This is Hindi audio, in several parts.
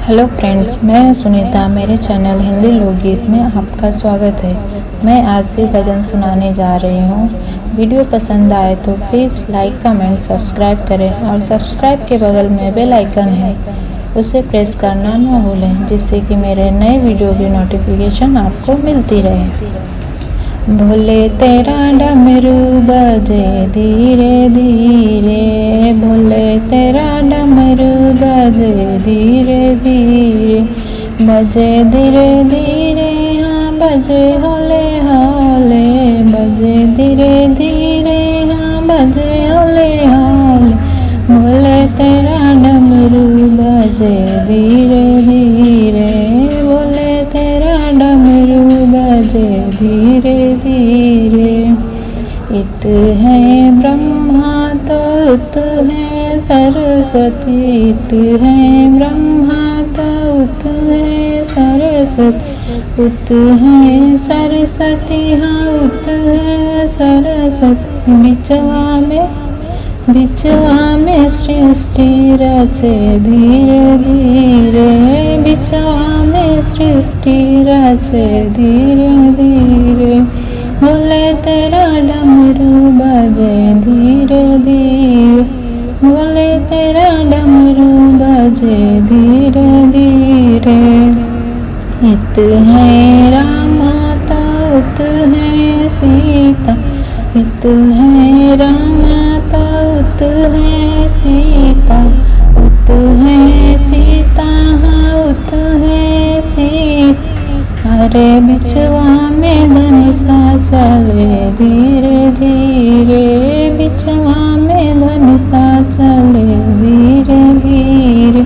हेलो फ्रेंड्स, मैं सुनीता। मेरे चैनल हिंदी लोकगीत में आपका स्वागत है। मैं आज से भजन सुनाने जा रही हूँ। वीडियो पसंद आए तो प्लीज़ लाइक, कमेंट, सब्सक्राइब करें और सब्सक्राइब के बगल में बेल आइकन है, उसे प्रेस करना न भूलें, जिससे कि मेरे नए वीडियो की नोटिफिकेशन आपको मिलती रहे। भोले तेरा डमरू बजे धीरे धीरे, भोले तेरा डमरू बजे धीरे धीरे, बजे धीरे धीरे, हाँ बजे हौले हौले, बजे धीरे धीरे, हाँ बजे हौले हौले। भोले तेरा डमरू बजे धीरे धीरे, भोले तेरा डमरू बजे धीरे धीरे। इत है ब्रह्मा तो उत है सरस्वती, इत है ब्रह्मा तो उत है सरस्वती, उत है सरस्वती, हाँ उत है सरस्वती। बिचवा में सृष्टि रचे धीरे धीरे, बिचवा में सृष्टि रचे धीरे धीरे। भोले तेरा डमरू बजे धीरे धीरे, भोले तेरा डमरू बजे धीरे धीरे। इत है रामा तो उत है सीता, इत है रामा तो उत है सीता, उत है सीता, हाँ उत है सीता। अरे बिचवा में धनुषा चले धीरे धीरे, बिचवा में धनुषा चले धीरे धीरे।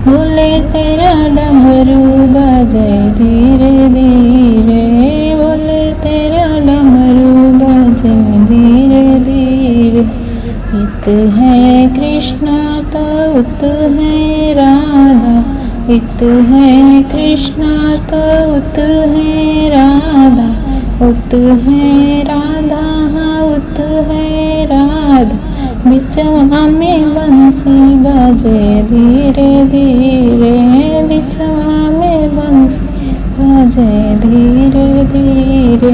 भोले तेरा डमरू बजे धीरे धीरे, भोले तेरा डमरू बजे धीरे धीरे। इत है कृष्ण तो उत है राधा, इत है कृष्ण तो उत है राधा, उत है राधा, हाँ उत है राधा। बिचवा में बंसी बजे धीरे धीरे, बिचवा में बंसी बजे धीरे धीरे।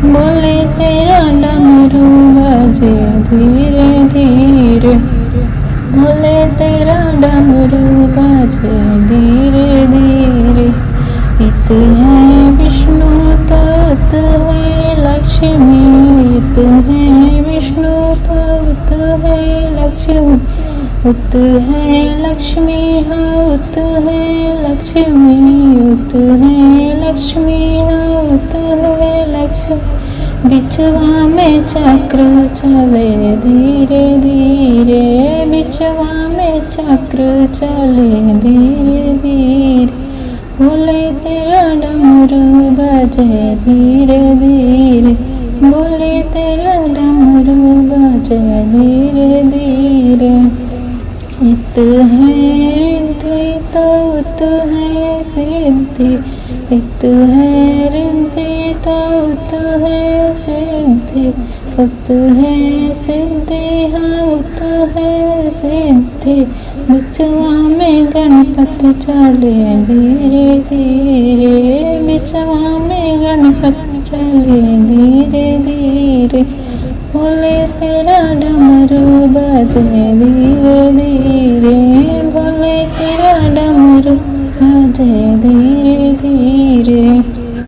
बोले तेरा डमरू बजे धीरे धीरे, बोले तेरा डमरू बजे धीरे धीरे। इत है विष्णु तो उत है लक्ष्मी, इत है विष्णु तो उत है लक्ष्मी, उत है लक्ष्मी, हाँ उत है लक्ष्मी, उत है लक्ष्मी, हाँ उत है लक्ष्मी। बिचवा में चक्र चले धीरे धीरे, बिचवा में चक्र चले धीरे धीरे। बोले तेरा डमरू बजे धीरे धीरे, बोले तेरा डमरू बजे धीरे धीरे। इत है रिद्धि तो उत है सिद्धि, इत है रिद्धि तो उत है सिद्धि, उत है सिद्धि, हाँ उत है सिद्धि। बिचवा में गणपति चले धीरे धीरे, बिचवा में गणपति चले धीरे धीरे। भोले तेरा डमरू बजे धीरे धीरे, भोले तेरा डमरू बजे धीरे